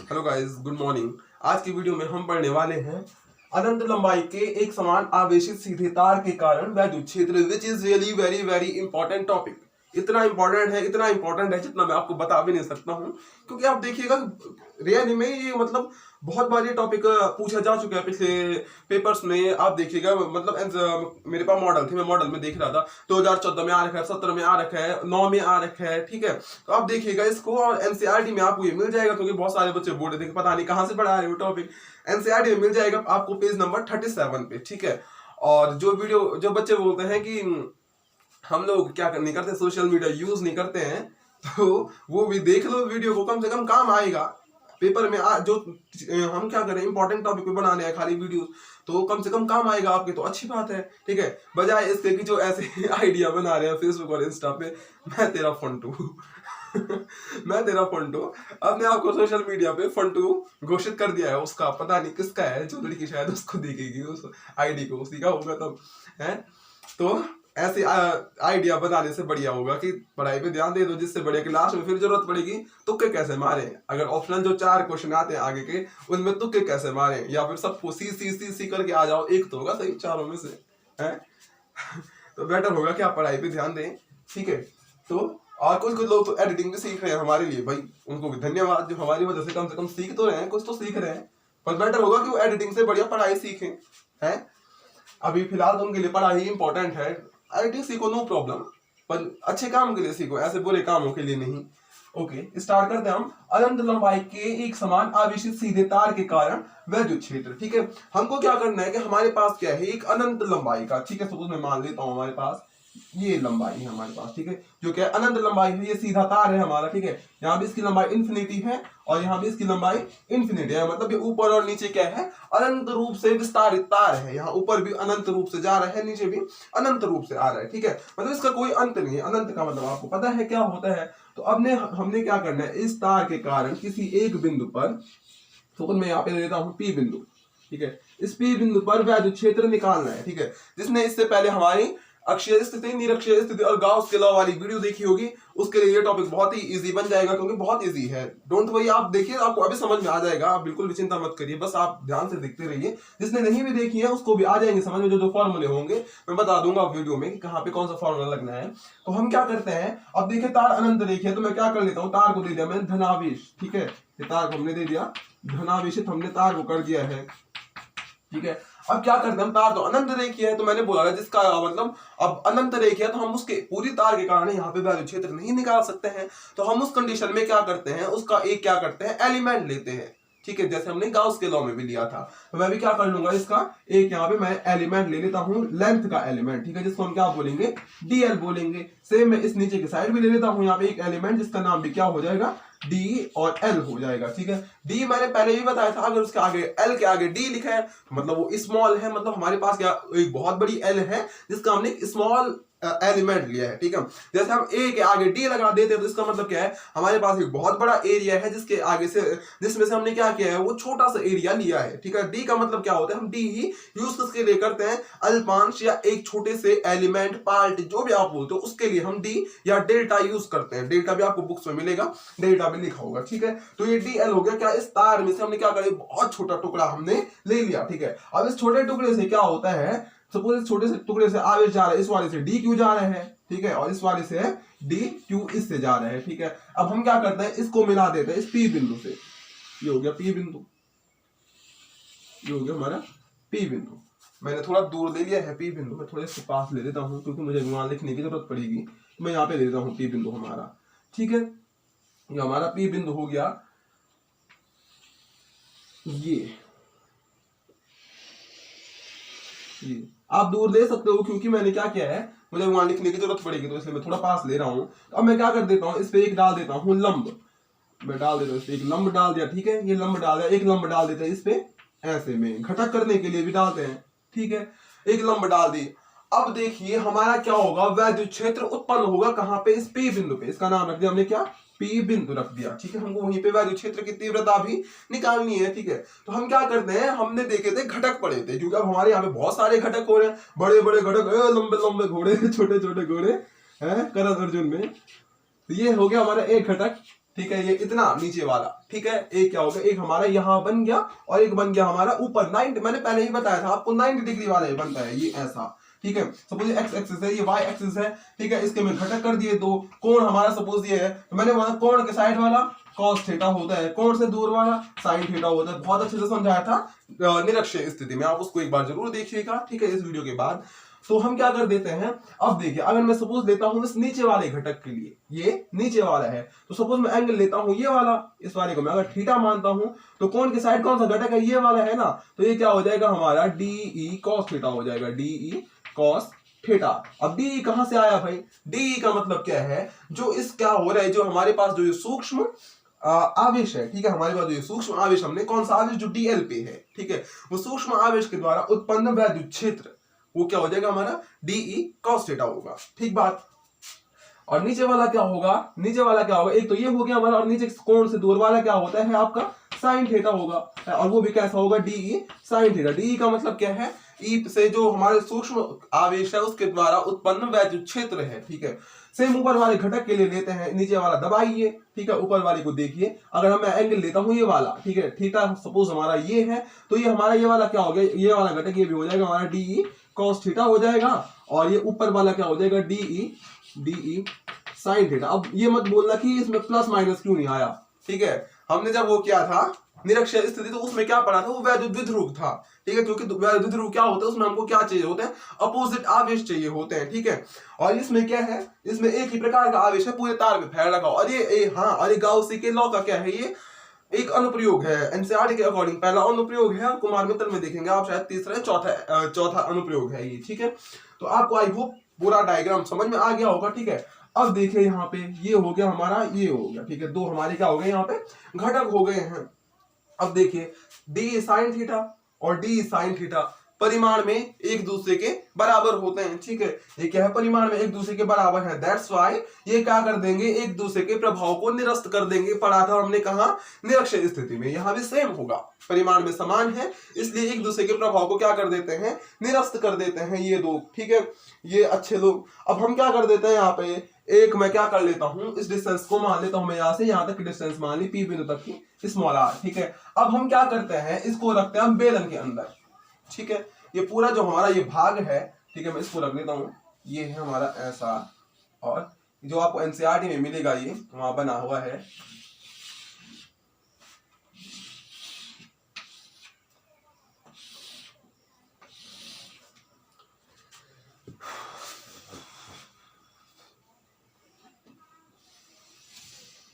Hello guys, good morning. आज की video में हम पढ़ने वाले हैं अनंत लंबाई के एक समान आवेशित सीधे तार के कारण वैद्युत क्षेत्र, which is really very very important topic. इतना इंपॉर्टेंट है जितना मैं आपको बता भी नहीं सकता हूं, क्योंकि आप देखिएगा रियल में ये मतलब बहुत बार ये टॉपिक पूछा जा चुका है पिछले पेपर्स में। आप देखिएगा मतलब मेरे पास मॉडल थी, मैं मॉडल में देख रहा था 2014 में आ रखा है, 17 में आ रखा है, 9 में आ रखा है। ठीक है, तो आप देखिएगा इसको और एनसीईआरटी में आपको ये मिल जाएगा, क्योंकि बहुत सारे बच्चे बोल रहे थे कि पता नहीं कहां से पढ़ा रहे हो टॉपिक। एनसीईआरटी में मिल जाएगा आपको पेज नंबर 37 पे। ठीक है, और जो बच्चे बोलते हैं कि हम लोग क्या नहीं करते, सोशल मीडिया यूज नहीं करते हैं, तो वो भी देख लो वीडियो को, कम से कम काम आएगा पेपर में। जो हम क्या करें, इंपॉर्टेंट टॉपिक पे बनाने हैं खाली वीडियो, तो कम से कम काम आएगा आपके, तो अच्छी बात है। ठीक है, बजाय इसके कि जो ऐसे आइडिया बना रहे हैं फेसबुक और इंस्टा पे, मैं तेरा फंटू मैं तेरा फंटू, अपने आप को सोशल मीडिया पे फंटू घोषित कर दिया है। उसका पता नहीं किसका है, जो लड़की शायद उसको देखेगी उस आईडी को, उसी का होगा तब है। तो ऐसे आइडिया बनाने से बढ़िया होगा कि पढ़ाई पे ध्यान दे दो, जिससे बढ़िया क्लास में फिर जरूरत पड़ेगी तुक्के कैसे मारे। अगर ऑप्शनल जो 4 क्वेश्चन आते हैं आगे के, उनमें तुक्के कैसे मारे, या फिर सबको सी सी सी सी करके आ जाओ, एक तो होगा सही चारों में से है। तो बेटर होगा कि आप पढ़ाई पे ध्यान दें। ठीक है, तो और कुछ लोग तो एडिटिंग भी सीख रहे हैं हमारे लिए, भाई उनको भी धन्यवाद, जो हमारी वजह से कम सीख तो रहे हैं, कुछ तो सीख रहे हैं। पर बेटर होगा कि वो एडिटिंग से बढ़िया पढ़ाई सीखें है। अभी फिलहाल तो उनके लिए पढ़ाई इंपॉर्टेंट है। एडिटिंग सीखो, नो प्रॉब्लम, पर अच्छे काम के लिए सीखो, ऐसे बुरे कामों के लिए नहीं। ओके, स्टार्ट करते हैं हम। अनंत लंबाई के एक समान आवेशित सीधे तार के कारण वैद्युत क्षेत्र। ठीक है, हमको क्या करना है कि हमारे पास क्या है, एक अनंत लंबाई का, ठीक है, सपोज मैं मान लेता हूं हमारे पास ये लंबाई है हमारे पास। ठीक है, जो क्या अनंत लंबाई है, ये सीधा तार है हमारा। ठीक है, यहाँ भी इसकी लंबाई इन्फिनिटी है और यहाँ भी इसकी लंबाई इन्फिनिटी है, मतलब ये ऊपर और नीचे क्या है, अनंत रूप से विस्तारित तार है। यहाँ ऊपर भी अनंत रूप से जा रहा है, नीचे भी अनंत रूप से आ रहा है। ठीक है, मतलब इसका कोई अंत नहीं है। अनंत का मतलब आपको पता है क्या होता है। तो अब हमने क्या करना है, इस तार के कारण किसी एक बिंदु पर, तो मैं यहाँ पे दे देता हूँ पी बिंदु। ठीक है, इस पी बिंदु पर वैद्युत क्षेत्र निकालना है। ठीक है, जिसने इससे पहले हमारी अक्षीय स्थिति, निरक्षीय स्थिति और गाउस के लॉ वाली वीडियो देखी होगी, उसके लिए ये टॉपिक बहुत ही इजी बन जाएगा, क्योंकि बहुत इजी है। डोंट वरी, आप देखिए, आपको अभी समझ में आ जाएगा, आप बिल्कुल भी चिंता मत करिए, बस आप ध्यान से देखते रहिए। जिसने नहीं भी देखी है उसको भी आ जाएंगे समझ में, जो फॉर्मूले होंगे मैं बता दूंगा वीडियो में कि कहाँ पे कौन सा फॉर्मूला लगना है। तो हम क्या करते हैं, अब देखिए तार अनंत रेखी है, तो मैं क्या कर लेता हूँ, तार को दे दिया मैंने धनावेश। ठीक है, तार को हमने दे दिया धनावेशित, हमने तार को कर दिया है। ठीक है, अब क्या करते हैं हम, तार तो अनंत रेखीय है, तो मैंने बोला जिसका मतलब अब अनंत रेखीय है, तो हम उसके पूरी तार के कारण यहाँ पे वैद्युत क्षेत्र नहीं निकाल सकते हैं। तो हम उस कंडीशन में क्या करते हैं, उसका एक क्या करते हैं, एलिमेंट लेते हैं। ठीक है, जैसे हमने गाउस के लॉ में भी लिया था, तो मैं भी क्या कर लूंगा, इसका एक यहाँ पे मैं एलिमेंट ले लेता हूँ, लेंथ का एलिमेंट। ठीक है, जिसको हम क्या बोलेंगे, डीएल बोलेंगे। सेम मैं इस नीचे की साइड भी ले लेता हूँ यहाँ पे एक एलिमेंट, जिसका नाम भी क्या हो जाएगा, डी और एल हो जाएगा। ठीक है, डी मैंने पहले ही बताया था, अगर उसके आगे एल के आगे डी लिखा है तो मतलब वो स्मॉल है, मतलब हमारे पास क्या एक बहुत बड़ी एल है जिसका हमने स्मॉल एलिमेंट लिया है। ठीक है, जैसे हम ए के आगे डी लगा देते हैं तो इसका मतलब क्या है, हमारे पास एक बहुत बड़ा एरिया है जिसके आगे से, जिसमें से हमने क्या किया है, वो छोटा सा एरिया लिया है। ठीक है, डी का मतलब क्या होता है, हम डी ही यूज किसके लिए करते हैं, अल्पांश या एक छोटे से एलिमेंट, पार्ट, जो भी आप बोलते हो, उसके लिए हम डी या डेल्टा यूज करते हैं। डेल्टा भी आपको बुक्स में मिलेगा, डेल्टा भी लिखा होगा। ठीक है, तो ये डी एल हो गया। क्या इस तार में से हमने क्या करा, बहुत छोटा टुकड़ा हमने ले लिया। ठीक है, अब इस छोटे टुकड़े से क्या होता है, सपोज इस छोटे से टुकड़े से आवेश जा रहा है, इस वाले से डी क्यू जा रहे हैं। ठीक है, और इस वाले से डी क्यू इससे जा रहे हैं। ठीक है, अब हम क्या करते हैं, इसको मिला देते हैं इस पी बिंदु से। ये हो गया पी बिंदु, ये हो गया हमारा पी बिंदु। मैंने थोड़ा दूर ले लिया है पी बिंदु, मैं थोड़े से पास ले लेता हूं, क्योंकि मुझे वहां लिखने की जरूरत पड़ेगी। मैं यहाँ पे ले लेता हूँ पी बिंदु हमारा। ठीक है, ये हमारा पी बिंदु हो गया। ये आप दूर ले सकते हो, क्योंकि मैंने क्या किया है, मुझे वहां लिखने की जरूरत पड़ेगी, तो इसलिए मैं थोड़ा पास ले रहा हूं। तो अब मैं क्या कर देता हूं, इस पे एक डाल देता हूं लंब, मैं डाल देता हूं इस पे एक लंब डाल दिया। ठीक है, ये लंब डाल दिया, एक लंब डाल देते हैं इस पे, ऐसे में घटक करने के लिए भी डालते हैं। ठीक है, एक लंब डाल दी। अब देखिए हमारा क्या होगा, वैद्युत क्षेत्र उत्पन्न होगा कहां पे, इस पी बिंदु पे। इसका नाम रख दिया हमने क्या, पी बिंदु रख दिया। ठीक है, हमको वहीं पे वैद्युत क्षेत्र की तीव्रता भी निकालनी है। ठीक है, तो हम क्या करते हैं, हमने देखे थे घटक पढ़े थे, क्योंकि अब हमारे यहाँ पे बहुत सारे घटक हो रहे हैं, बड़े बड़े घटक, लंबे लंबे घोड़े, छोटे छोटे घोड़े हैं करत अर्जुन में। तो ये हो गया हमारा एक घटक। ठीक है, ये इतना नीचे वाला, ठीक है। एक क्या हो गया, एक हमारा यहाँ बन गया और एक बन गया हमारा ऊपर 90, मैंने पहले ही बताया था आपको 90 डिग्री वाला ये बनता है, ये ऐसा, ठीक है। सपोज ये एक्स एक्सिस है, ये वाई एक्सिस है, ठीक है। इसके मैं घटक कर दिए दो, कोण हमारा सपोज ये है, तो मैंने बोला कोण के साइड वाला कॉस थीटा होता है, कोण से दूर वाला साइन थीटा होता है। बहुत अच्छे से समझाया था निरक्षीय स्थिति में, आप उसको एक बार जरूर देखिएगा, ठीक है, इस वीडियो के बाद। तो हम क्या कर देते हैं, अब देखिए अगर मैं सपोज लेता हूं इस नीचे वाले घटक के लिए, ये नीचे वाला है, तो सपोज मैं एंगल लेता हूं ये वाला, इस वाले को मैं अगर थीटा मानता हूं, तो कोण के साइड कौन सा घटक है, ये वाला है ना, तो ये क्या हो जाएगा हमारा डीई कॉस थीटा हो जाएगा, डीई कॉस थीटा। अब डी कहां से आया भाई, डी का मतलब क्या है, जो इस क्या हो रहा है, जो हमारे पास जो सूक्ष्म आवेश है, ठीक है, हमारे पास जो सूक्ष्म आवेश, हमने कौन सा आवेश, जो डीएल पे है, ठीक है, वो सूक्ष्म आवेश के द्वारा उत्पन्न वैद्युत क्षेत्र, वो क्या हो जाएगा हमारा डीई कॉस थीटा होगा, ठीक बात। और नीचे वाला क्या होगा, नीचे वाला क्या होगा, एक तो ये हो गया हमारा, और नीचे कोण से दूर वाला क्या होता है आपका साइन थीटा होगा, और वो भी कैसा होगा, डीई साइन थीटा। डीई का मतलब क्या है, ई से जो हमारे सूक्ष्म आवेश है उसके द्वारा उत्पन्न वैद्युत क्षेत्र है, ठीक है। सेम ऊपर वाले घटक के लिए लेते हैं, नीचे वाला दबाइए, ठीक है, ऊपर वाले को देखिए, अगर मैं एंगल लेता हूं ये वाला, ठीक है, थीटा सपोज हमारा ये है, तो ये हमारा ये वाला क्या हो गया, ये वाला घटक ये भी हो जाएगा हमारा डीई कॉस थीटा हो जाएगा, और ये ऊपर वाला क्या हो जाएगा डीई साइन थीटा। अब ये मत बोलना कि इसमें प्लस माइनस क्यों नहीं आया, ठीक है, हमने जब वो किया था निरक्षीय स्थिति, तो उसमें क्या पढ़ा था, वो वैद्युत द्विध्रुव था, ठीक है, क्योंकि वैद्युत द्विध्रुव क्या होता है, उसमें हमको क्या चाहिए होते हैं, अपोजिट आवेश चाहिए होते हैं, ठीक है। और इसमें क्या है, इसमें एक ही प्रकार का आवेश है पूरे तार पे फैल रखा, और ये हाँ, और ये गाउसी के लॉ का क्या है, ये एक अनुप्रयोग है एनसीईआरटी के अकॉर्डिंग, पहला अनुप्रयोग है, और कुमार मित्तल में देखेंगे आप शायद तीसरा चौथा अनुप्रयोग है ये, ठीक है। तो आपको आई होप पूरा डायग्राम समझ में आ गया होगा, ठीक है। अब देखिए यहाँ पे ये हो गया हमारा, ये हो गया, ठीक है, दो हमारे क्या हो गए यहाँ पे घटक हो गए हैं। अब देखिए डी साइन थीटा और डी साइन थीटा परिमाण में एक दूसरे के बराबर होते हैं, ठीक है, ये क्या है, परिमाण में एक दूसरे के बराबर है, दैट्स व्हाई ये क्या कर देंगे, एक दूसरे के प्रभाव को निरस्त कर देंगे। पढ़ा था हमने कहा, निरक्षीय स्थिति में, यहां भी सेम होगा, परिमाण में समान है, इसलिए एक दूसरे के प्रभाव को क्या कर देते हैं, निरस्त कर देते हैं ये दो, ठीक है, ये अच्छे लोग। अब हम क्या कर देते हैं, यहाँ पे एक मैं क्या कर लेता हूं, इस डिस्टेंस को मान लेता हूं मैं, यहां से यहां तक की डिस्टेंस मान ली, पी बिंदु तक की स्मॉल आर, ठीक है। अब हम क्या करते हैं, इसको रखते हैं हम बेलन के अंदर, ठीक है, ये पूरा जो हमारा ये भाग है, ठीक है, मैं इसको रख देता हूं, ये है हमारा ऐसा, और जो आपको एनसीईआरटी में मिलेगा ये वहां बना हुआ है,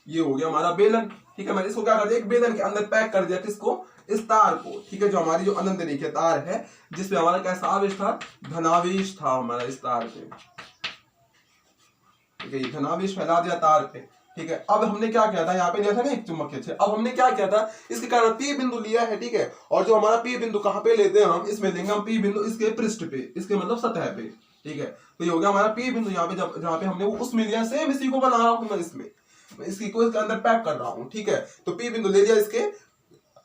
ये हो गया हमारा बेलन, ठीक है। मैंने इसको क्या कर दिया, एक बेलन के अंदर पैक कर दिया, किसको, इस तार को, ठीक है, जो हमारी जो अनंत रेखीय तार है, जिसपे हमारा कैसा आवेश था, धनावेश था हमारा इस तार पे, ठीक है, ये धनावेश फैला दिया तार पे, ठीक है। अब हमने क्या किया था, यहाँ पे लिया था ना एक चुंबकीय क्षेत्र, अब हमने क्या किया था, इसके कारण पी बिंदु लिया है, ठीक है, और जो हमारा पी बिंदु कहाँ पे लेते हैं हम, इसमें लेंगे हम पी बिंदु इसके पृष्ठ पे, इसके मतलब सतह पे, ठीक है। तो ये हो गया हमारा पी बिंदु, यहाँ पे जहाँ पे हमने वो उसमें लिया, सेम इसी को बना रहा हूँ मैं, इसमें इसकी को इसके अंदर पैक कर रहा हूँ, ठीक है। तो पी बिंदु ले लिया, इसके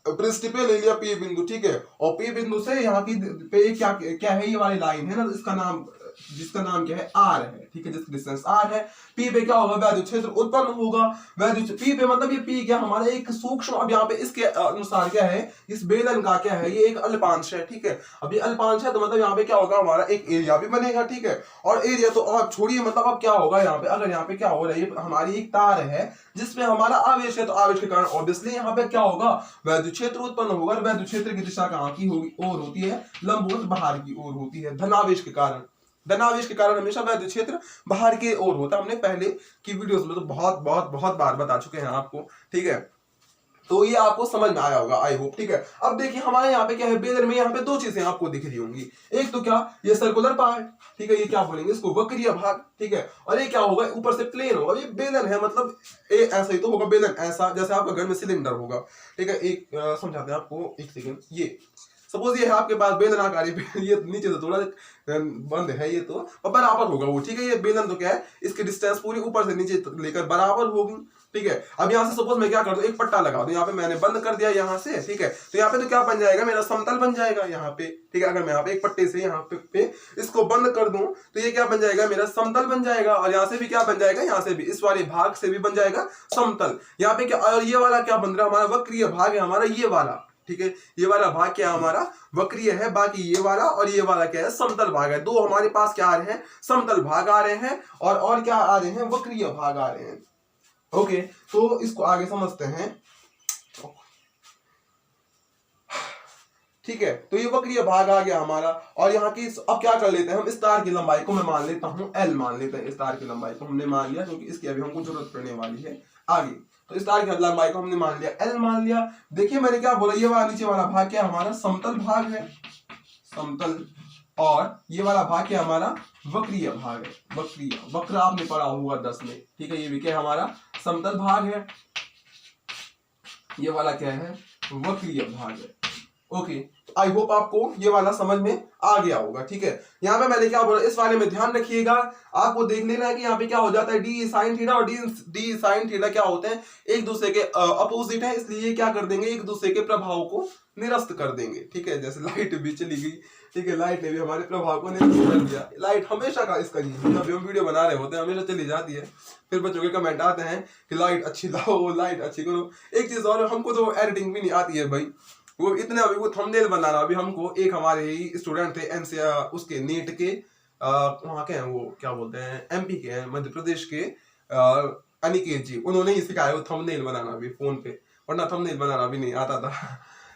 पृष्ठ पे ले लिया पी बिंदु, ठीक है, और पी बिंदु से यहाँ की पे क्या क्या है, ये वाली लाइन है ना, इसका नाम, जिसका नाम क्या है, आर है, ठीक है, जिसकी डिस्टेंस आर है, पी पे क्या होगा, वैद्युत क्षेत्र उत्पन्न होगा, वैद्युत पी पे मतलब ये पी क्या हमारा एक सूक्ष्म, अब यहाँ पे इसके अनुसार क्या है, इस बेलन का क्या है, ये एक अल्पांश है, ठीक है। अब ये अल्पांश है तो मतलब यहाँ पे क्या होगा, हमारा एक एरिया भी बनेगा, ठीक है, और एरिया तो आप छोड़िए, मतलब अब क्या होगा यहाँ पे, अगर यहाँ पे क्या हो रहा है, हमारी एक तार है जिसमें हमारा आवेश है, तो आवेश के कारण ऑब्वियसली यहाँ पे क्या होगा, वैद्युत क्षेत्र उत्पन्न होगा, वैद्युत क्षेत्र की दिशा कहाँ की होगी, ओर होती है, लंबवत बाहर की ओर होती है, धनावेश के कारण, धनावेश के कारण हमेशा वैद्युत क्षेत्र बाहर की ओर होता है, हमने पहले की वीडियोस में तो बहुत बार बता चुके हैं आपको, ठीक है। तो ये आपको समझ में आया होगा आई होप, ठीक है। अब देखिए हमारे यहाँ पे क्या है, बेलन में यहाँ पे दो चीजें आपको दिख रही होंगी, एक तो क्या, ये सर्कुलर पार्ट, ठीक है, ये क्या बोलेंगे इसको, वक्रीय भाग, ठीक है, और ये क्या होगा, ऊपर से प्लेन होगा, ये बेलन है, मतलब ऐसा ही तो होगा, बेलन ऐसा जैसे आपका घर में सिलेंडर होगा, ठीक है। एक समझाते हैं आपको, एक सेकेंड, ये सपोज ये है आपके पास बेलनाकार, ये नीचे से थोड़ा बंद है, ये तो बराबर होगा वो, ठीक है। ये बेलन तो क्या है, इसकी डिस्टेंस पूरी ऊपर से नीचे लेकर बराबर होगी, ठीक है। अब यहाँ से सपोज मैं क्या कर दूं, एक पट्टा लगा दूं, यहाँ पे मैंने बंद कर दिया यहाँ से, ठीक है। तो यहाँ पे तो क्या बन जाएगा, मेरा समतल बन जाएगा यहाँ पे, ठीक है। अगर मैं यहाँ पे एक पट्टे से यहाँ पे इसको बंद कर दूं तो ये क्या बन जाएगा, मेरा समतल बन जाएगा। और यहाँ से भी क्या बन जाएगा, यहाँ से भी इस वाले भाग से भी बन जाएगा समतल। यहाँ पे क्या, और ये वाला क्या बन रहा है, हमारा वक्रीय भाग है हमारा ये वाला, ठीक है। ये वाला भाग क्या हमारा वक्रीय है, बाकी ये वाला और ये वाला क्या है, समतल भाग है। दो हमारे पास क्या आ रहे हैं, समतल भाग आ रहे हैं, और क्या आ रहे हैं, वक्रीय भाग आ रहे हैं। ओके, तो इसको आगे समझते हैं, ठीक है। तो ये वक्रीय भाग आ गया हमारा। और यहाँ की अब क्या कर लेते हैं हम, इस तार की लंबाई को मैं मान लेता हूं L मान लेते हैं, इस तार की लंबाई को हमने मान लिया, क्योंकि इसकी अभी हमको जरूरत पड़ने वाली है आगे। तो इस तार की लंबाई को हमने मान लिया, L मान लिया। देखिए मैंने क्या बोला, ये वाला नीचे वाला भाग क्या हमारा समतल भाग है, समतल, और ये वाला भाग क्या हमारा वक्रीय भाग है, वक्रीय, वक्र आपने पढ़ा होगा 10 में, ठीक है। ये भी क्या हमारा समतल भाग है, ये वाला क्या है, वक्रीय भाग है। ओके, आई होप आपको ये वाला समझ में आ गया होगा, ठीक है। यहाँ पे मैंने क्या बोला, इस वाले में ध्यान रखिएगा, आपको देख लेना है कि यहाँ पे क्या हो जाता है, डी साइन थीटा और डी साइन थीटा क्या होते हैं, एक दूसरे के अपोजिट है, इसलिए क्या कर देंगे, एक दूसरे के प्रभाव को निरस्त कर देंगे, ठीक है। जैसे लाइट भी चली गई, ठीक है, लाइट ने भी हमारे प्रभाव को निरस्त कर दिया। लाइट हमेशा का इसका ही, जब हम वीडियो बना रहे होते हैं हमेशा चली जाती है, फिर बच्चों के कमेंट आते हैं कि लाइट अच्छी लाओ, लाइट अच्छी करो। एक चीज और, हमको तो एडिटिंग भी नहीं आती है भाई, वो इतने अभी वो थंबनेल बनाना, अभी हमको एक हमारे ही स्टूडेंट थे एनसीए उसके नीट के वहाँ के हैं, वो क्या बोलते हैं, एमपी के हैं, मध्य प्रदेश के, अनिकेत जी, उन्होंने ही सिखाया वो थंबनेल बनाना भी फोन पे, वरना थंबनेल बनाना भी नहीं आता था।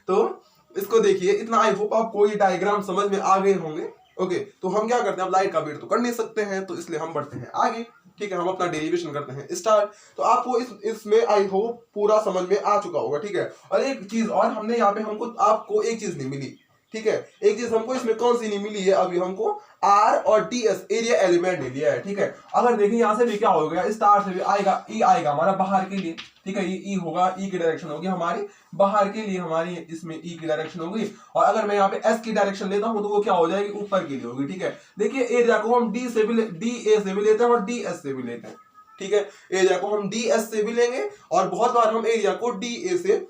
तो इसको देखिए, इतना आई होप आपको ये डायग्राम समझ में आ गए होंगे। ओके, तो हम क्या करते हैं, अब लाइट का वेट तो कर नहीं सकते हैं, तो इसलिए हम बढ़ते हैं आगे, ठीक है। हम अपना डेरिवेशन करते हैं स्टार्ट। तो आपको इसमें आई होप पूरा समझ में आ चुका होगा, ठीक है। और एक चीज और, हमने यहाँ पे हमको आपको एक चीज नहीं मिली, ठीक है। एक चीज हमको इसमें कौन सी नहीं मिली है, अभी हमको आर और ds एरिया एलिमेंट नहीं लिया है, ठीक है। अगर देखिए यहाँ से भी क्या हो गया, स्टार से भी आएगा, ई आएगा हमारा बाहर के लिए, ठीक है। ये ई होगा, ई की डायरेक्शन होगी हमारी बाहर के लिए, हमारी इसमें ई की डायरेक्शन होगी। और अगर मैं यहाँ पे एस की डायरेक्शन लेता हूँ तो वो क्या हो जाएगी, ऊपर के लिए होगी, ठीक है। देखिए एरिया को हम डी ए से भी लेते हैं और डी एस से भी लेते हैं, ठीक है। एरिया को हम डी एस से भी लेंगे और बहुत बार हम एरिया को डी ए से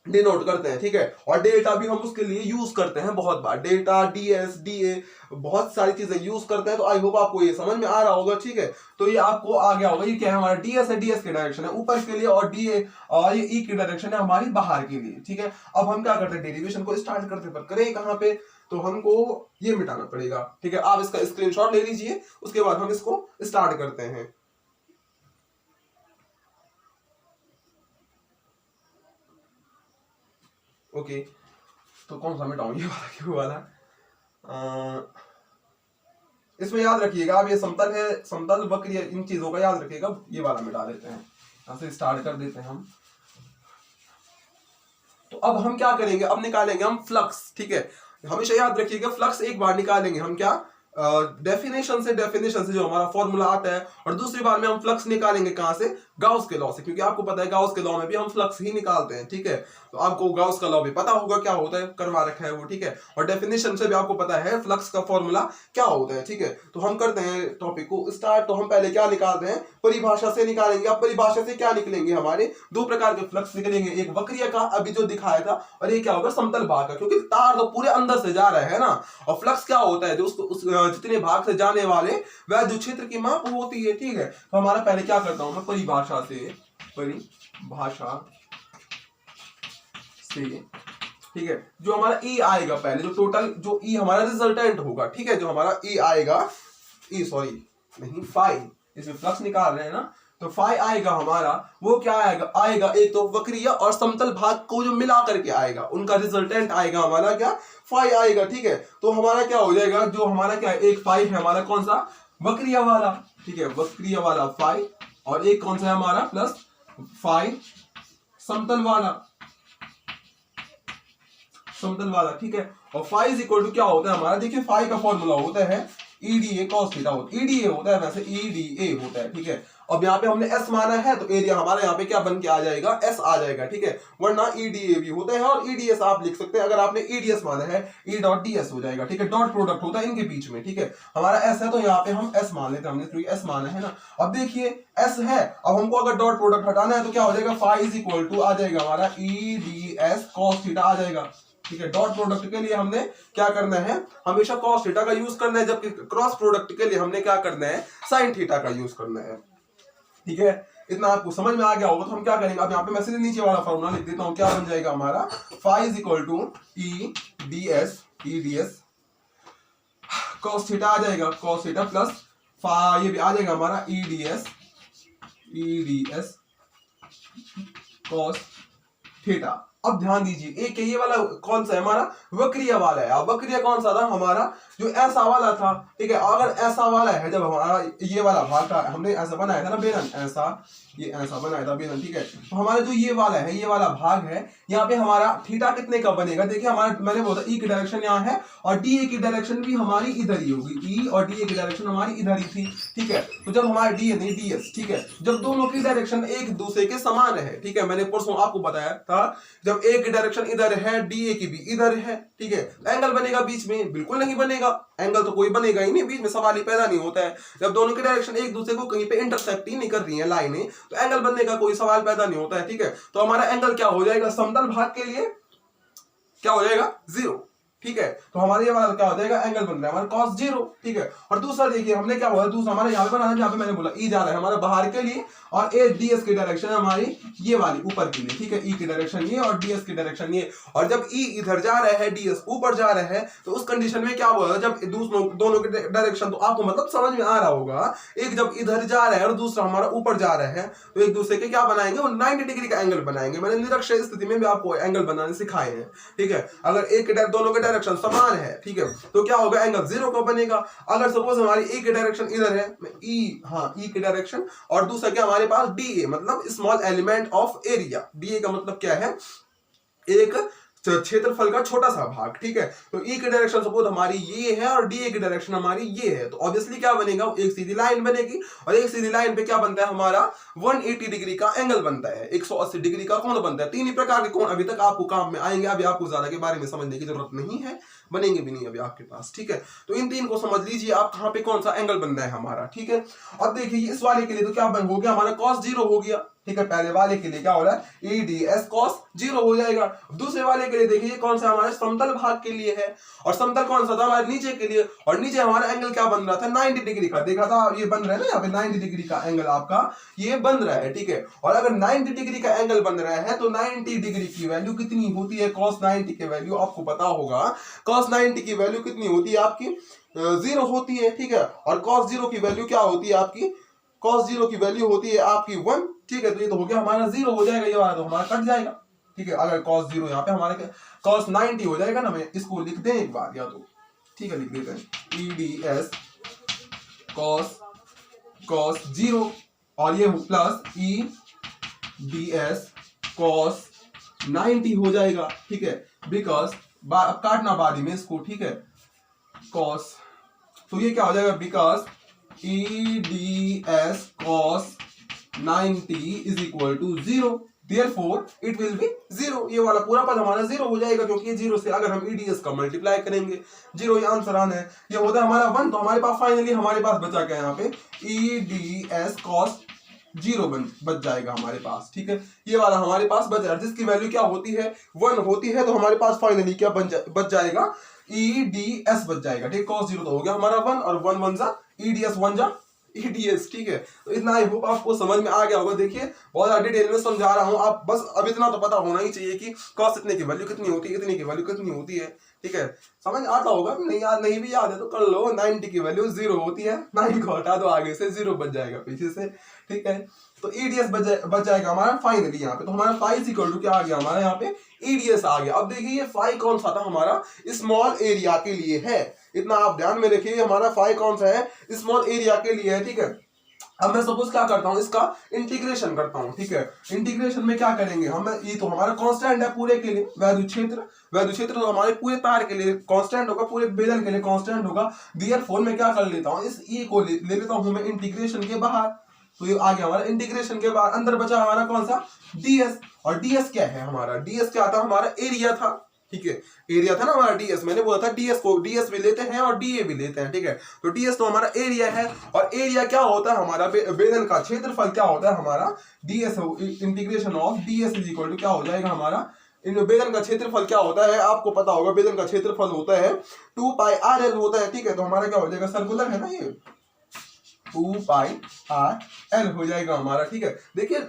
डिनोट करते हैं, ठीक है। और डेल्टा भी हम उसके लिए यूज करते हैं बहुत बार, डेल्टा, डीएस, डीए, बहुत सारी चीजें यूज करते हैं। तो आई होप आपको ये समझ में आ रहा होगा, ठीक है। तो ये आपको आ गया होगा, ये क्या है हमारा डीएस है, डीएस की डायरेक्शन है ऊपर के लिए, और डीए और ये ई की डायरेक्शन है हमारी बाहर के लिए, ठीक है। अब हम क्या करते हैं, डेरिवेशन को स्टार्ट करते पर करें कहां पे, तो हमको ये मिटाना पड़ेगा, ठीक है। आप इसका स्क्रीनशॉट ले लीजिए, उसके बाद हम इसको स्टार्ट करते हैं। ओके, तो कौन सा मिटाऊं, ये वाला क्यों वाला, इसमें याद रखिएगा, अब ये समतल है, समतल वक्र, इन चीजों का याद रखिएगा। ये वाला मिटा देते हैं, यहाँ से स्टार्ट कर देते हैं हम। तो अब हम क्या करेंगे, अब निकालेंगे हम फ्लक्स, ठीक है। हमेशा याद रखिएगा, फ्लक्स एक बार निकालेंगे हम क्या, डेफिनेशन से जो हमारा फॉर्मूला आता है, और दूसरी बार में हम फ्लक्स निकालेंगे कहां से, गाउस के लॉ से, क्योंकि आपको पता है गाउस के लॉ में भी हम फ्लक्स ही निकालते हैं, ठीक है। तो आपको गाउस का लॉ भी पता होगा क्या होता है, करवा रखा है वो, ठीक है। और डेफिनेशन से भी आपको पता है फ्लक्स का फॉर्मूला क्या होता है, ठीक है। तो हम करते हैं टॉपिक को स्टार्ट। तो हम पहले क्या निकालते हैं, परिभाषा से निकालेंगे। अब परिभाषा से क्या निकलेंगे, हमारे दो प्रकार के फ्लक्स निकलेंगे, एक वक्रीय का अभी जो दिखाया था, और ये क्या होगा समतल भाग का, क्योंकि तार तो पूरे अंदर से जा रहा है ना। और फ्लक्स क्या होता है, जो उसको जितने भाग से जाने वाले वैद्युत क्षेत्र की माप होती है, ठीक है। तो हमारा पहले क्या करता हूं मैं, परिभाषा से, ठीक है। जो हमारा ई आएगा पहले, जो टोटल जो ई हमारा रिजल्टेंट होगा, ठीक है, जो हमारा ई आएगा, फाई, इसमें फ्लक्स निकाल रहे हैं ना, तो फाई आएगा हमारा, वो क्या आएगा एक तो वक्रीय और समतल भाग को जो मिला करके आएगा, उनका रिजल्टेंट आएगा हमारा क्या, फाई आएगा, ठीक है। तो हमारा क्या हो जाएगा, जो हमारा क्या है, एक फाई है हमारा कौन सा, वक्रीय वाला, ठीक है, वक्रीय वाला फाई, और एक कौन सा है हमारा प्लस फाई समतल वाला, ठीक है। और फाई इज इक्वल टू क्या होता है हमारा, देखिए फाई का फॉर्मूला होता है ईडीए कॉस थीटा, ईडीए होता है, वैसे ईडीए होता है, ठीक है। अब यहाँ पे हमने एस माना है तो एरिया हमारा यहाँ पे क्या बन के आ जाएगा, एस आ जाएगा, ठीक है। वरना ईडीए भी होता है और ईडीएस आप लिख सकते हैं। अगर आपने ईडीएस माना है ई डॉट डी एस हो जाएगा, ठीक है। डॉट प्रोडक्ट होता है इनके बीच में, ठीक है। हमारा एस है तो यहाँ पे हम एस मान लेते हैं, हमने एस माना है ना। अब देखिए एस है, अब हमको अगर डॉट प्रोडक्ट हटाना है तो क्या हो जाएगा, फाई इज इक्वल टू आ जाएगा हमारा E D S cos theta आ जाएगा, ठीक है। डॉट प्रोडक्ट के लिए हमने क्या करना है, हमेशा कॉस थीटा का यूज करना है, जबकि क्रॉस प्रोडक्ट के लिए हमने क्या करना है, साइन थीटा का यूज करना है, ठीक है। इतना आपको समझ में आ गया होगा। तो हम क्या करेंगे, अब यहाँ पे मैं सीधे नीचे वाला फॉर्मूला लिख देता हूँ, क्या बन जाएगा हमारा, phi is equal to E D S cos theta आ जाएगा, कॉस थीटा प्लस फाई, ये भी आ जाएगा हमारा E D S cos theta. अब ध्यान दीजिए, एक ये वाला कौन सा है हमारा, वक्रीय वाला है। अब वक्रीय कौन सा था हमारा, जो ऐसा वाला था, ठीक है। अगर ऐसा वाला है, जब हमारा ये वाला भाग का हमने ऐसा बनाया था ना बेलन, ऐसा ये ऐसा बनाया था बेलन, ठीक है। तो हमारा जो ये वाला है, ये वाला भाग है, यहाँ पे हमारा थीटा कितने का बनेगा, देखिए हमारा मैंने बोला ई की डायरेक्शन यहाँ है और डी ए की डायरेक्शन भी हमारी इधर ही होगी, ई और डी ए की डायरेक्शन हमारी इधर ही थी, ठीक है। तो जब हमारा डी ए नहीं डी एस, ठीक है, जब दोनों की डायरेक्शन एक दूसरे के समान है, ठीक है, मैंने परसों आपको बताया था, जब ए की डायरेक्शन इधर है, डी ए की भी इधर है, ठीक है, एंगल बनेगा बीच में, बिल्कुल नहीं बनेगा, एंगल तो कोई बनेगा ही नहीं, बीच में सवाल ही पैदा नहीं होता है। जब दोनों की डायरेक्शन एक दूसरे को कहीं पे इंटरसेक्ट ही नहीं कर रही है लाइनें, तो एंगल बनने का कोई सवाल पैदा नहीं होता है, ठीक है। तो हमारा एंगल क्या हो जाएगा, समतल भाग के लिए क्या हो जाएगा, 0, ठीक है। तो हमारे ये वाला क्या हो जाएगा, एंगल बन रहा है हमारा cos 0, ठीक है। और दूसरा देखिए हमने क्या हुआ, दूसरा हमारा यहाँ पे बनाना है, जहाँ पे मैंने बोला ई जा रहा है हमारा बाहर के लिए और ए डी एस की डायरेक्शन है हमारी ये वाली ऊपर के लिए, ठीक है। ई की डायरेक्शन ये और डी एस की डायरेक्शन ये, और जब ई इधर जा रहा है, डी एस ऊपर जा रहा है, तो उस कंडीशन में क्या हुआ, जब दोनों के डायरेक्शन, तो आपको मतलब समझ में आ रहा होगा, एक जब इधर जा रहा है और दूसरा हमारा ऊपर जा रहा है, तो एक दूसरे के क्या बनाएंगे, वो 90 डिग्री का एंगल बनाएंगे। मैंने निरक्षर स्थिति में भी आपको एंगल बनाने सिखाए हैं, ठीक है। अगर एक दोनों के डायरेक्शन समान है, ठीक है, तो क्या होगा, एंगल 0 का बनेगा। अगर सपोज हमारी ए की डायरेक्शन इधर है, ई, हाँ ई की डायरेक्शन, और दूसरा क्या हमारे पास डी ए, मतलब small element of area, D A का मतलब क्या है, एक क्षेत्रफल का छोटा सा भाग, ठीक है। तो ई की डायरेक्शन सपोज हमारी ये है और डी ए की डायरेक्शन हमारी ये है, तो ऑब्वियसली क्या बनेगा, एक सीधी लाइन बनेगी, और एक सीधी लाइन पे क्या बनता है हमारा 180 डिग्री का एंगल बनता है, 180 डिग्री का कोण बनता है। तीन ही प्रकार के कोण अभी तक आपको काम में आएंगे, अभी आपको ज्यादा के बारे में समझने की जरूरत नहीं है, बनेंगे भी नहीं अभी आपके पास, ठीक है। तो इन तीन को समझ लीजिए आप, कहां पे कौन सा एंगल बनना है हमारा, ठीक है। अब देखिए इस वाले के लिए तो क्या हो गया हमारा, cos 0 हो गया, ठीक है। पहले वाले के लिए क्या हो रहा है, ई डी एस cos 0 हो जाएगा। दूसरे वाले के लिए देखिए कौन सा हमारे समतल भाग के लिए है, और समतल कौन सा था हमारे नीचे के लिए, और नीचे हमारा एंगल क्या बन रहा था, 90 डिग्री का, देखा था ये बन रहा है ना, यहाँ पे 90 डिग्री का एंगल आपका ये बन रहा है, ठीक है। और अगर 90 डिग्री का एंगल बन रहा है तो 90 डिग्री की वैल्यू कितनी होती है, cos 90 की वैल्यू आपको पता होगा, cos 90 की वैल्यू कितनी होती है आपकी, 0 होती है, ठीक है। और cos 0 की वैल्यू क्या होती है आपकी, cos 0 की वैल्यू होती है आपकी 1, ठीक है। तो ये तो हो गया हमारा 0 हो जाएगा, ये वाला तो हमारा कट जाएगा, ठीक है। अगर cos 0 यहाँ पे हमारे cos 90 हो जाएगा ना, मैं इसको लिख दें एक बार या तो, ठीक है, लिख देते हैं ई डी एस cos 0 और ये प्लस ई डी एस cos 90 हो जाएगा, ठीक है। बिकॉज अब काटना बाद में इसको, ठीक है, cos, तो ये क्या हो जाएगा, because E D S cos 90 is equal to 0, therefore it will be 0। ये वाला पूरा पद हमारा 0 हो जाएगा, क्योंकि ये 0 से अगर हम ईडीएस का मल्टीप्लाई करेंगे 0, ये आंसर आना है। ये होता है हमारा 1, तो हमारे पास फाइनली हमारे पास बचा क्या यहाँ पे, ई डी एस cos 0 बच जाएगा हमारे पास, ठीक है। ये वाला हमारे पास बचा, जिसकी वैल्यू क्या होती है, 1 होती है, तो हमारे पास फाइनली क्या बच जाएगा, ई डी एस बच जाएगा, ठीक। cos 0 तो हो गया हमारा 1 और 1 1 जा ई डी एस 1 जा ईडीएस, ठीक है। तो इतना आई होप आपको समझ में आ गया होगा। देखिए बहुत ज्यादा डिटेल में समझा रहा हूं, आप बस अब इतना तो पता होना ही चाहिए कि cos इतने की वैल्यू कितनी होती है, इतने की वैल्यू कितनी होती है, ठीक है। समझ आता होगा, नहीं भी याद है तो कर लो। 90 की वैल्यू 0 होती है, 9 को हटा दो, आगे से 0 बच जाएगा पीछे से, ठीक है। तो ईडीएस बच जाएगा हमारा फाइनली यहाँ पे। तो हमारा फाई इज इक्वल टू क्या आ गया हमारा यहाँ पे, ईडीएस आ गया। अब देखिए ये फाई कौन सा था हमारा, स्मॉल एरिया के लिए है, इतना आप ध्यान में रखिए। हमारा फाई कौन सा है, स्मॉल एरिया के लिए है, ठीक है। अब मैं सपोज क्या करता हूं, इसका इंटीग्रेशन करता हूं, ठीक है। इंटीग्रेशन में क्या करेंगे हम, ये तो हमारा कांस्टेंट है पूरे के लिए, वैद्युत क्षेत्र तो हमारे पूरे तार के लिए कांस्टेंट होगा, पूरे बेलन के लिए कांस्टेंट होगा। देयरफॉर मैं क्या कर लेता हूं, इस ई को ले लेता हूं मैं इंटीग्रेशन के बाहर, तो ये आ गया हमारा इंटीग्रेशन के बाद अंदर बचा हमारा कौन सा ds, और ds क्या है हमारा, ds क्या था हमारा एरिया था, ठीक है, एरिया था ना हमारा ds, मैंने बोला था ds को ds भी लेते हैं और da भी लेते हैं, ठीक है, तो ds तो हमारा एरिया है, और एरिया क्या होता है हमारा बेलन का क्षेत्रफल क्या होता है हमारा ds, integration of ds is equal to क्या हो जाएगा हमारा, बेलन का क्षेत्रफल क्या होता है आपको पता होगा, बेलन का क्षेत्रफल होता है 2 पाई आर एल होता है, ठीक है, तो हमारा क्या हो जाएगा सर्कुलर है ना ये 2 पाई आर एल हो जाएगा हमारा, ठीक है। देखिए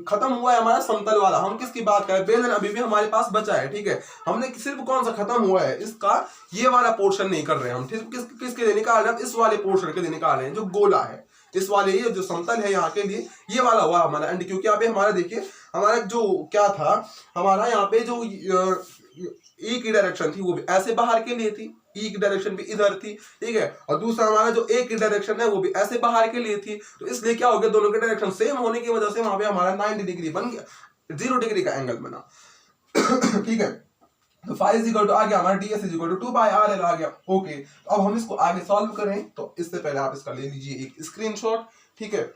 खत्म हुआ है हमारा समतल वाला, हम किसकी बात करें, बेलन अभी भी हमारे पास बचा है, ठीक है, हमने सिर्फ कौन सा खत्म हुआ है इसका ये वाला पोर्शन नहीं कर रहे हैं हम, ठीक, किसके लिए निकाल रहे हैं, इस वाले पोर्शन के लिए निकाल रहे हैं जो गोला है, इस वाले ये जो समतल है यहाँ के लिए ये वाला हुआ हमारा एंड, क्योंकि यहाँ पे हमारा देखिए हमारा जो क्या था हमारा यहाँ पे जो ई की डायरेक्शन थी वो भी ऐसे बाहर के लिए थी, ई की डायरेक्शन भी इधर थी, ठीक है, और दूसरा हमारा जो ए की डायरेक्शन है वो भी ऐसे बाहर के लिए थी, तो इसलिए क्या हो गया दोनों के डायरेक्शन सेम होने की वजह से वहां पे हमारा 90 डिग्री बन गया, 0 डिग्री का एंगल बना। ठीक है, तो फाई इज इक्वल टू आ गया हमारा ds is equal to 2 by R L आ गया, ओके। तो अब हम इसको आगे सॉल्व करें, तो इससे पहले आप इसका ले लीजिए एक स्क्रीनशॉट, ठीक है,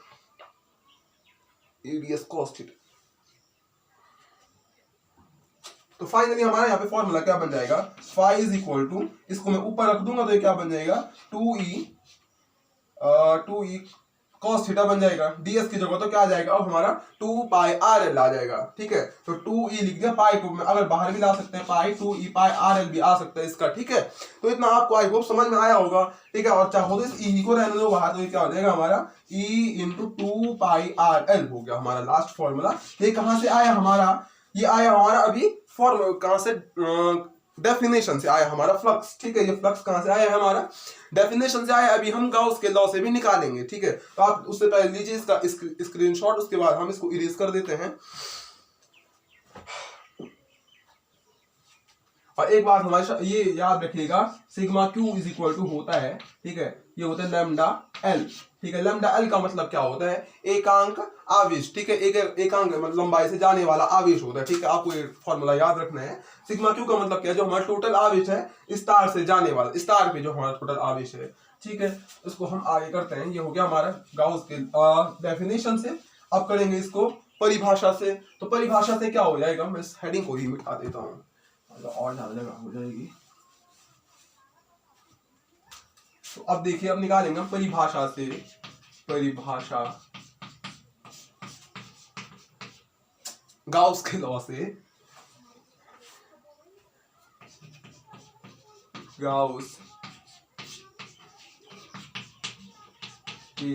ds cos थीटा। तो फाइनली हमारा यहाँ पे फॉर्मूला क्या बन जाएगा, फाई इज इक्वल टू, इसको मैं ऊपर रख दूंगा तो ये क्या बन जाएगा 2e cos थीटा बन जाएगा, ds की जगह तो क्या आ जाएगा अब हमारा 2 पाई आर एल आ जाएगा, ठीक है, तो 2e लिख दिया, पाई को अगर बाहर भी ला सकते हैं पाई 2e पाई आर एल भी आ सकता है इसका, ठीक है। तो इतना आपको आई होप समझ में आया होगा, ठीक है, और चाहो तो इस e को रहने दो बाहर, तो ये क्या हो जाएगा हमारा e into 2 pi R L हो गया हमारा लास्ट फॉर्मूला। ये कहां से आया हमारा, ये आया हमारा अभी फॉर्मूला कहां से, डेफिनेशन से आया हमारा फ्लक्स, ठीक है, ये फ्लक्स कहां से आया है हमारा डेफिनेशन से आया, अभी हम गाउस के लॉ से भी निकालेंगे, ठीक है। तो आप उससे पहले लीजिए इसका स्क्रीनशॉट, उसके बाद हम इसको इरेज कर देते हैं। और एक बात हमारे ये याद रखिएगा, sigma Q is equal to होता है, ठीक है, ये होता है लैम्डा एल, ठीक है, लैम्डा एल का मतलब क्या होता है, एकांक आवेश, ठीक है, एकांक मतलब लंबाई से जाने वाला आवेश होता है, ठीक है, आपको ये फॉर्मूला याद रखना है। सिग्मा क्यू का मतलब क्या है, जो हमारा टोटल आवेश है स्टार से जाने वाला, स्टार पे जो हमारा टोटल आवेश है, ठीक है, उसको हम आगे करते हैं। ये हो गया हमारा गाउस के डेफिनेशन से। अब करेंगे इसको परिभाषा से, तो परिभाषा से क्या हो जाएगा, मैं इस हेडिंग को ही मिटा देता हूँ और ज्यादा जगह हो जाएगी। तो अब देखिए, अब निकालेंगे परिभाषा से, परिभाषा गाउस के लॉ से, गाउस के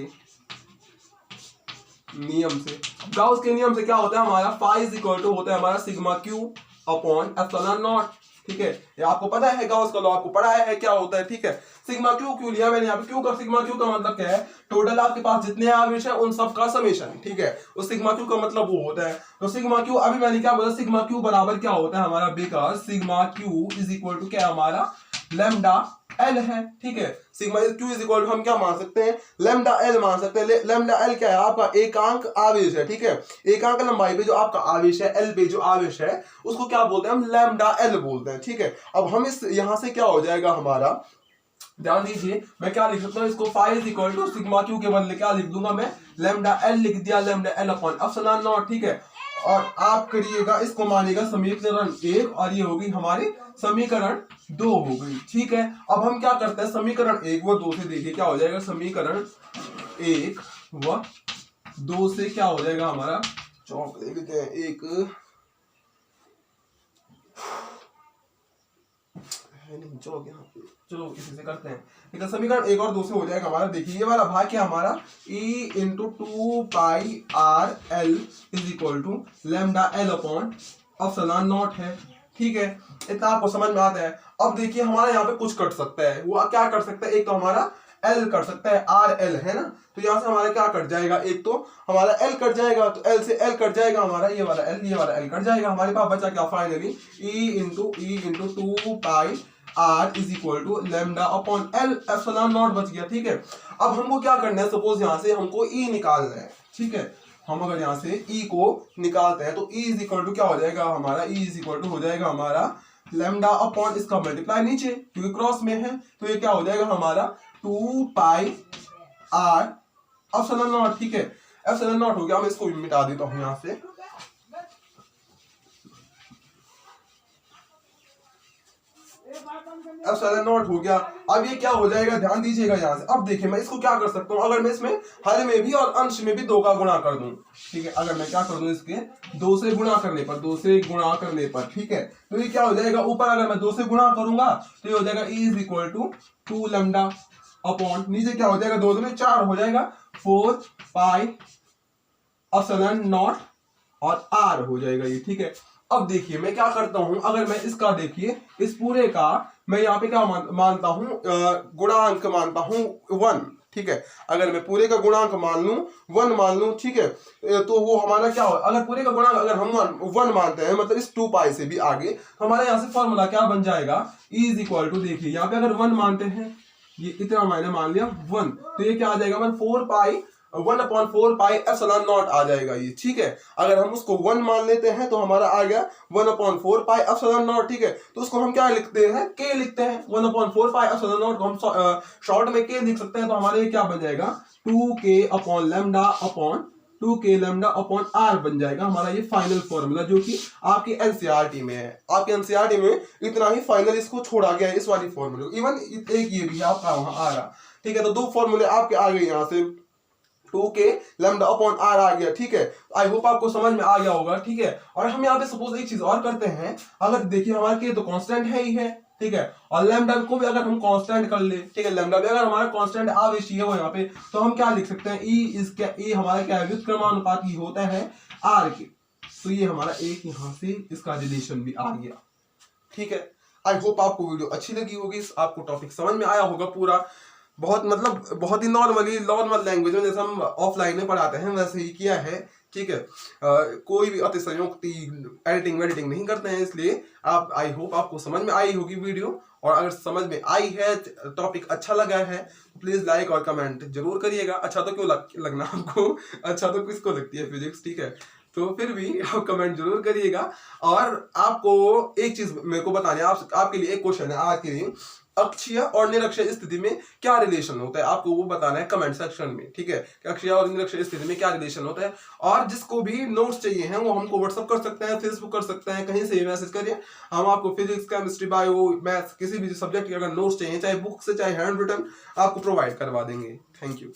नियम से। गाउस के नियम से क्या होता है हमारा, फाई इज इक्वल टू होता है हमारा sigma Q upon epsilon not, ठीक है, ये आपको पता है गाउस का लॉ आपको पढ़ाया है क्या होता है, ठीक है। सिग्मा क्यू क्यों लिया मैंने यहाँ पे, क्यू का सिग्मा क्यू का मतलब क्या है, टोटल आपके पास जितने आवेश है उन सब का समेशन, ठीक है, उस सिग्मा क्यू का मतलब वो होता है। तो सिग्मा क्यू अभी मैंने क्या बोला, सिग्मा क्यू बराबर क्या होता है हमारा, because sigma Q is equal to क्या हमारा लैम्डा एल है, ठीक है, sigma Q is equal to हम क्या मान सकते हैं, लैम्डा एल मान सकते हैं। लैम्डा एल क्या है, आपका एकांक आवेश है, ठीक है, एकांक लंबाई पे जो आपका आवेश है, एल पे जो आवेश है उसको क्या बोलते हैं हम, लैम्डा एल बोलते हैं, ठीक है। अब हम इस यहां से क्या हो जाएगा हमारा, ध्यान दीजिए, मैं क्या लिख सकता हूँ इसको, phi is equal to sigma Q के बदले क्या लिख दूंगा मैं, लैम्डा एल लिख दिया, lambda L upon epsilon not, ठीक है, और आप करिएगा इसको मानिएगा समीकरण 1 और ये होगी हमारी समीकरण 2 हो गई, ठीक है। अब हम क्या करते हैं, समीकरण 1 व 2 से देखिए क्या हो जाएगा, समीकरण 1 व 2 से क्या हो जाएगा हमारा, चौक दे देते हैं एक चौक यहाँ पे, चलो इसी से करते हैं, ठीक है। समीकरण 1 और 2 से हो जाएगा हमारा, देखिए ये वाला भाग क्या हमारा e into 2 pi R L is equal to lambda L upon epsilon naught है, ठीक है, इतना आपको समझ में आता है। अब देखिए हमारा यहाँ पे कुछ कट सकता है, वो क्या कर सकता है, एक तो हमारा एल कट सकता है, आर एल है ना, तो यहाँ से हमारा क्या कट जाएगा, एक तो हमारा एल कट जाएगा, तो एल से एल कट जाएगा हमारा, ये वाला एल कट जाएगा, हमारे पास बचा क्या finally E into 2 pi R is equal to lambda upon L epsilon naught बच गया, ठीक है। अब हमको क्या करना है, सपोज यहाँ से हमको ई निकालना है, ठीक है, हम अगर यहाँ से ई को निकालते हैं तो ई इज इक्वल टू क्या हो जाएगा हमारा, ई इज इक्वल टू हो जाएगा हमारा लैम्डा अपॉन इसका मल्टीप्लाई नीचे क्योंकि क्रॉस में है, तो ये क्या हो जाएगा हमारा 2 पाई आर एप्सिलॉन नॉट, ठीक है। एप्सिलॉन नॉट हो गया। मैं इसको भी मिटा देता हूं यहां से। एप्सिलॉन नॉट हो गया। अब ये क्या हो जाएगा, ध्यान दीजिएगा यहां से। अब देखिए मैं इसको क्या कर सकता हूं, अगर मैं इसमें हर में भी और अंश में भी 2 का गुणा कर दूं, ठीक है, अगर मैं क्या कर दूं इसके 2 से गुणा करने पर, 2 से गुणा करने पर, ठीक है, तो ये क्या हो जाएगा, ऊपर अगर मैं 2 से गुणा करूंगा तो ये हो जाएगा E is equal to 2 lambda upon, नीचे क्या हो जाएगा, 2 में 4 हो जाएगा, 4 पाई एप्सिलॉन नॉट और R हो जाएगा ये, ठीक है। अब देखिए मैं क्या करता हूं, अगर मैं इसका देखिए इस पूरे का मैं यहाँ पे क्या मानता हूं, गुणांक मानता हूं 1, ठीक है। अगर मैं पूरे का गुणांक मान लूं 1 मान लूं, ठीक है, तो वो हमारा क्या हो, अगर पूरे का गुणांक अगर हम 1 मानते हैं, मतलब इस 2 पाई से भी आगे, तो हमारे यहाँ से फॉर्मूला क्या बन जाएगा, E इज इक्वल टू, देखिए यहाँ पे अगर 1 मानते हैं, ये इतना मैंने मान लिया 1, तो ये क्या आ जाएगा 4 पाई 1/4 पाई एप्सिलॉन नॉट आ जाएगा ये, ठीक है। अगर हम उसको 1 मान लेते हैं तो हमारा आ गया 1/4 पाई एप्सिलॉन नॉट, ठीक है। तो उसको हम क्या लिखते हैं, के लिखते हैं। 1/4 पाई एप्सिलॉन नॉट को हम शॉर्ट में के लिख सकते हैं, तो हमारे क्या बन जाएगा 2k upon lambda upon 2k lambda upon r बन जाएगा हमारा ये फाइनल फॉर्मूला, जो कि आपकी एनसीईआरटी में है। आपके एनसीईआरटी में इतना ही फाइनल इसको छोड़ा गया है, इस वाली फॉर्मूले। इवन एक ये भी आपका वहां आ रहा, ठीक है। तो 2 फॉर्मूले आपके आ गए यहाँ से, 2k लैम्डा अपॉन r आ गया, ठीक है। आई होप आपको समझ में आ गया होगा, ठीक है। और हम यहाँ पे सपोज एक चीज और करते हैं, अगर देखिए हमारे के तो कांस्टेंट है ही है, ठीक है, और लैम्डा को भी अगर हम कांस्टेंट कर ले, ठीक है, लैम्डा भी अगर हमारा कांस्टेंट आवेशी है वो यहाँ पे, तो हम क्या लिख सकते हैं, E हमारा क्या है, व्युत्क्रमानुपाती होता है r के, तो ये हमारा एक यहाँ से इसका रिलेशन भी आ गया, ठीक है। आई होप आपको वीडियो अच्छी लगी होगी, आपको टॉपिक समझ में आया होगा पूरा। बहुत मतलब बहुत ही नॉर्मल लैंग्वेज में, जैसे हम ऑफलाइन में पढ़ाते हैं वैसे ही किया है, ठीक है। कोई भी अतिशयोक्ति एडिटिंग वेडिटिंग नहीं करते हैं, इसलिए आप, आई होप आपको समझ में आई होगी वीडियो। और अगर समझ में आई है, टॉपिक अच्छा लगा है, तो प्लीज लाइक और कमेंट जरूर करिएगा। अच्छा तो क्यों लगना आपको, अच्छा तो किसको लगती है फिजिक्स, ठीक है, तो फिर भी आप कमेंट जरूर करिएगा। और आपको एक चीज मेरे को बतानी है, आपके लिए एक क्वेश्चन है आज के लिए, अक्षीय और निरक्षीय स्थिति में क्या रिलेशन होता है, आपको वो बताना है कमेंट सेक्शन में, ठीक है, कि अक्षीय और निरक्षीय स्थिति में क्या रिलेशन होता है। और जिसको भी नोट्स चाहिए हैं वो हमको व्हाट्सअप कर सकते हैं, फेसबुक कर सकते हैं, कहीं से भी मैसेज करिए, हम आपको फिजिक्स केमिस्ट्री बायो मैथ्स किसी भी सब्जेक्ट के अगर नोट्स चाहिए, चाहे बुक से चाहे हैंड रिटन, आपको प्रोवाइड करवा देंगे। Thank you.